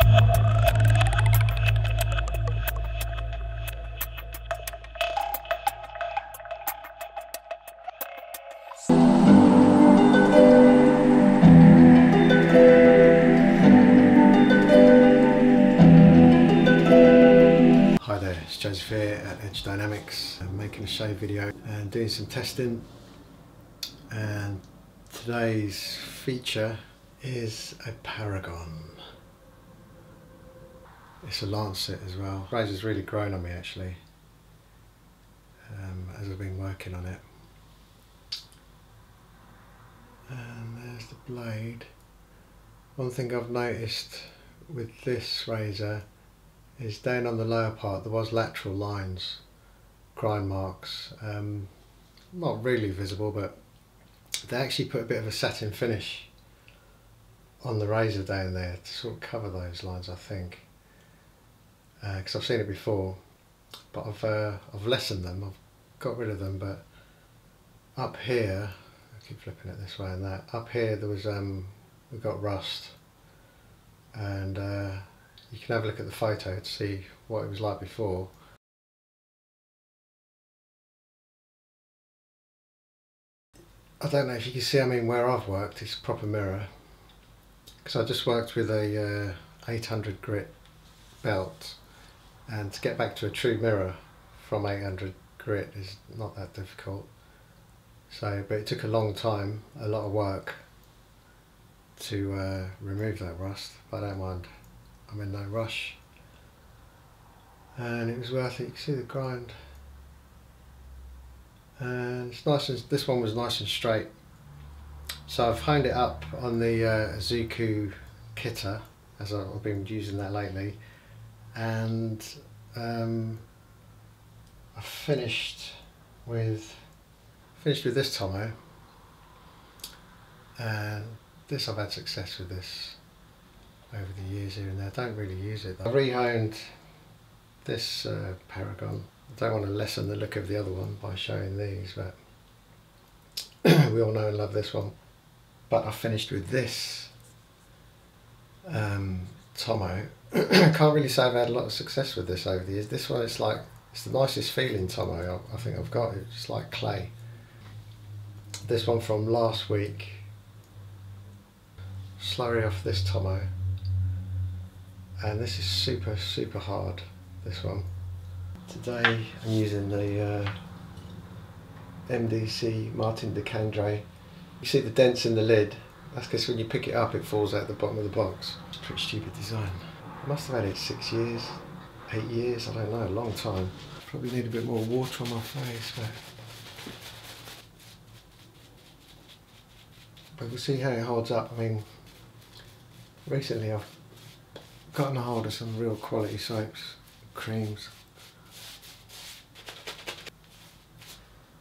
Hi there, it's Joseph here at Edge Dynamics. I'm making a shave video and doing some testing, and today's feature is a Paragon. It's a Lancet as well. The razor's really grown on me actually as I've been working on it. And there's the blade. One thing I've noticed with this razor is down on the lower part there was lateral lines, grind marks, not really visible, but they actually put a bit of a satin finish on the razor down there to sort of cover those lines, I think, because I've seen it before, but I've lessened them, I've got rid of them. But up here, I keep flipping it this way and that, up here there was we got rust, and you can have a look at the photo to see what it was like before. I don't know if you can see, I mean, where I've worked, it's a proper mirror, because I just worked with a 800 grit belt, and to get back to a true mirror from 800 grit is not that difficult. So, but it took a long time, a lot of work to remove that rust, but I don't mind. I'm in no rush, and it was worth it. You can see the grind, and it's nice. And this one was nice and straight. So I've honed it up on the Zuku Kitta, as I've been using that lately, and I finished with this Tomo, and this, I've had success with this over the years here and there. I don't really use it though. I re-honed this Paragon. I don't want to lessen the look of the other one by showing these, but we all know and love this one. But I finished with this Tomo. I can't really say I've had a lot of success with this over the years. This one, it's the nicest feeling Tomo I think I've got. It's like clay. This one from last week, slurry off this Tomo, and this is super hard, this one. Today I'm using the MDC Martin de Candre. You see the dents in the lid? That's because when you pick it up it falls out the bottom of the box. It's a pretty stupid design. I must have had it 6 years, 8 years, I don't know, a long time. Probably need a bit more water on my face, but we'll see how it holds up. I mean, recently I've gotten a hold of some real quality soaps, creams.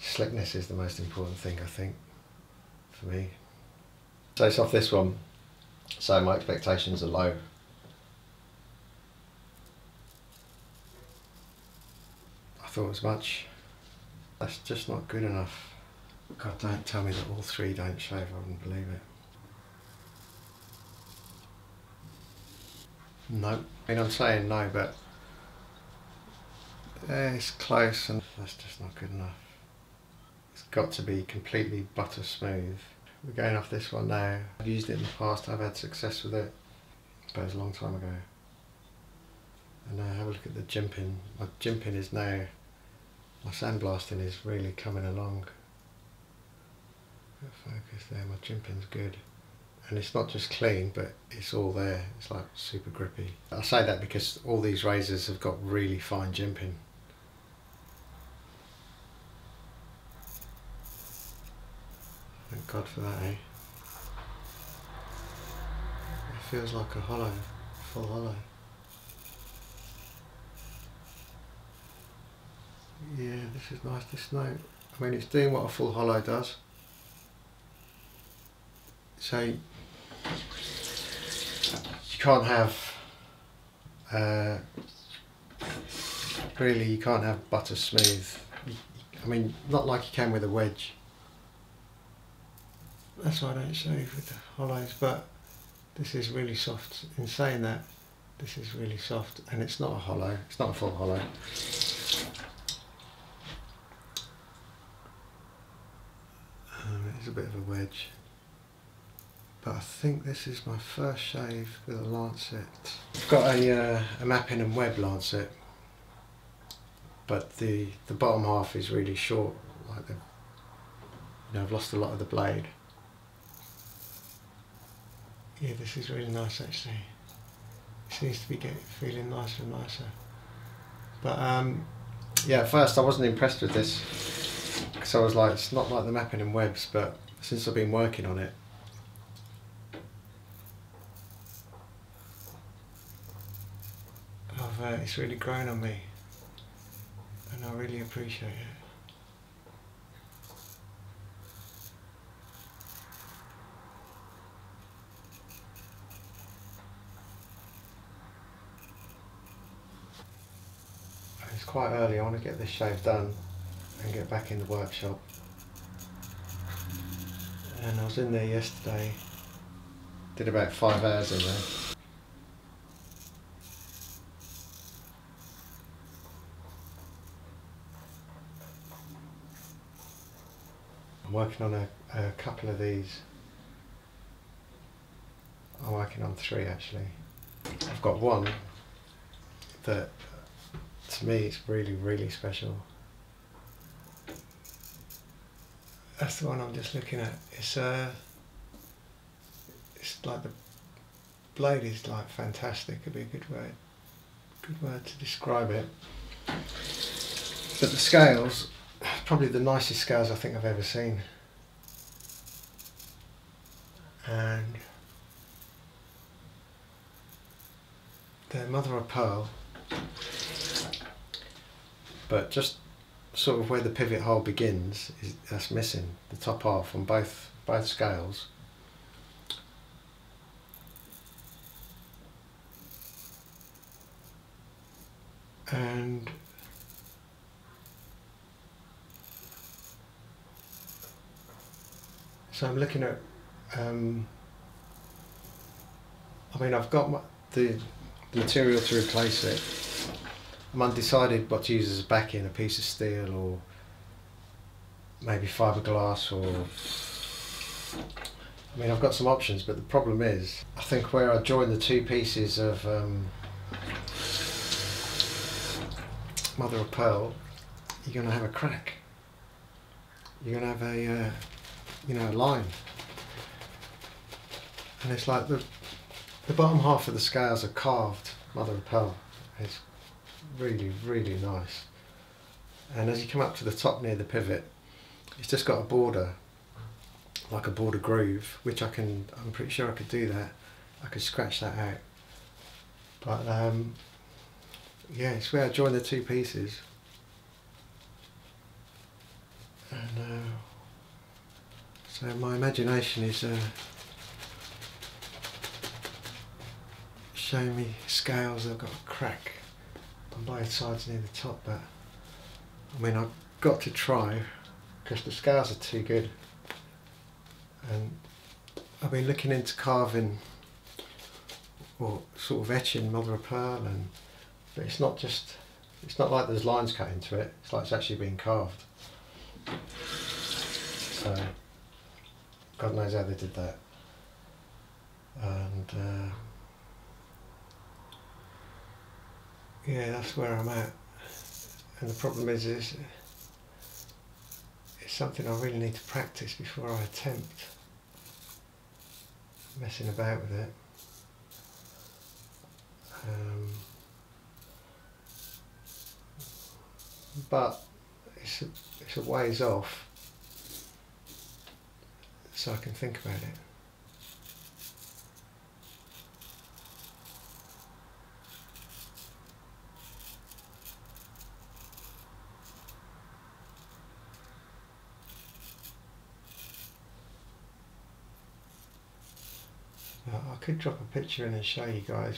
Slickness is the most important thing, I think, for me. So it's off this one, so my expectations are low. I thought as much. That's just not good enough. God, don't tell me that all three don't shave, I wouldn't believe it. No. I mean, I'm saying no, but it's close, and that's just not good enough. It's got to be completely butter smooth. We're going off this one now. I've used it in the past, I've had success with it, but it was a long time ago. And now have a look at the jimping. My jimping is now, my sandblasting is really coming along. Focus there, my jimping's good. And it's not just clean, but it's all there. It's like super grippy. I say that because all these razors have got really fine jimping. Thank God for that, eh? It feels like a hollow, full hollow. Yeah, this is nice, this note. I mean, it's doing what a full hollow does. So you can't have really, you can't have butter smooth. I mean, not like you can with a wedge. That's why I don't shave with the hollows, but this is really soft. In saying that, This is really soft, and it's not a hollow, it's not a full hollow. It's a bit of a wedge. But I think this is my first shave with a lancet. I've got a mapping and web lancet, but the bottom half is really short. Like I've lost a lot of the blade. Yeah, this is really nice actually. It seems to be feeling nicer and nicer. But yeah, at first I wasn't impressed with this, because I was like, it's not like the mapping and webs, but since I've been working on it, it's really grown on me, and I really appreciate it. It's quite early, I want to get this shave done and get back in the workshop. And I was in there yesterday, did about 5 hours in there. I'm working on a couple of these. I'm working on 3 actually. I've got one that to me it's really, really special. That's the one I'm just looking at. It's like the blade is like fantastic. It'd be a good word to describe it. But the scales, probably the nicest scales I think I've ever seen. And they're mother of pearl, but just sort of where the pivot hole begins, that's missing, the top half on both scales. And so I'm looking at, I mean, I've got the material to replace it. I'm undecided what to use as a backing, a piece of steel or maybe fiberglass, or I mean, I've got some options, but the problem is I think where I join the 2 pieces of mother of pearl, you're going to have a crack. You're going to have a a line, and it's like the bottom half of the scales are carved mother of pearl. It's really, really nice. And as you come up to the top near the pivot, it's just got a border, like a border groove, which I'm pretty sure I could do that. I could scratch that out. But yeah, it's where I join the 2 pieces. And so my imagination is showing me scales that have got a crack on both sides near the top, but I mean, I've got to try, because the scales are too good. And I've been looking into carving or sort of etching mother of pearl, but it's not like there's lines cut into it, it's like it's actually been carved. So God knows how they did that. And yeah, that's where I'm at. And the problem is it's something I really need to practice before I attempt messing about with it. But it's a ways off, so I can think about it. I could drop a picture in and show you guys.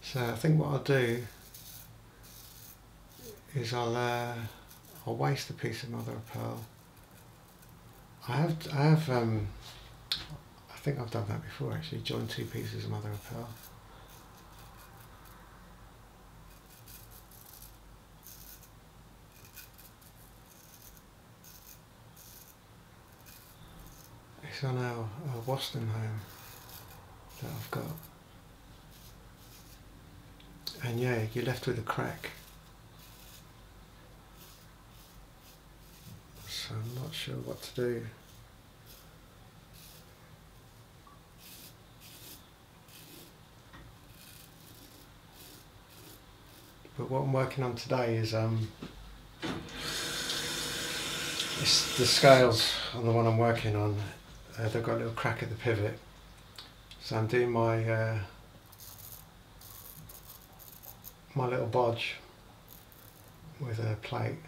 So I think what I'll do is I'll I'll waste a piece of mother of pearl. I think I've done that before actually, join 2 pieces of mother of pearl. It's on our Boston home that I've got. And yeah, you're left with a crack. So I'm not sure what to do. But what I'm working on today is it's the scales on the one I'm working on. They've got a little crack at the pivot. So I'm doing my my little bodge with a plate.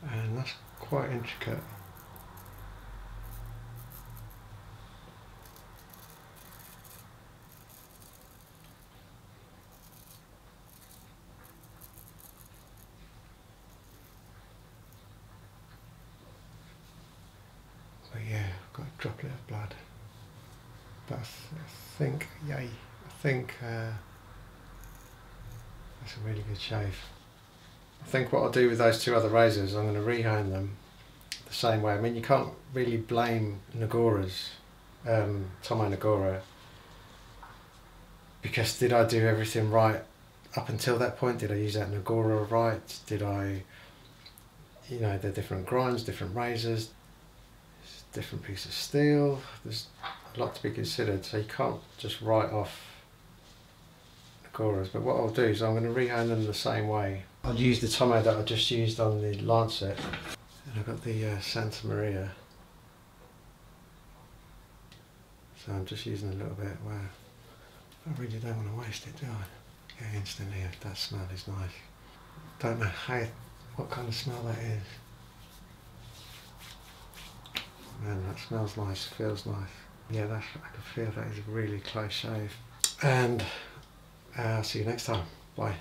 And that's quite intricate. But yeah, I've got a droplet of blood. But I think, yay, I think that's a really good shave. I think what I'll do with those 2 other razors, I'm going to rehand them the same way. I mean, you can't really blame Nagora's, Tomo Nagora, because did I do everything right up until that point? Did I use that Nagora right? Did I, you know, they're different grinds, different razors, different piece of steel. There's a lot to be considered, so you can't just write off Nagoras. But what I'll do is I'm going to rehand them the same way. I'll use the Tomo that I just used on the Lancet, and I've got the Santa Maria. So I'm just using a little bit. Wow, I really don't want to waste it, do I? Yeah, instantly, that smell is nice. Don't know what kind of smell that is. Man, that smells nice, feels nice. Yeah, I can feel that is a really close shave. And I'll see you next time. Bye.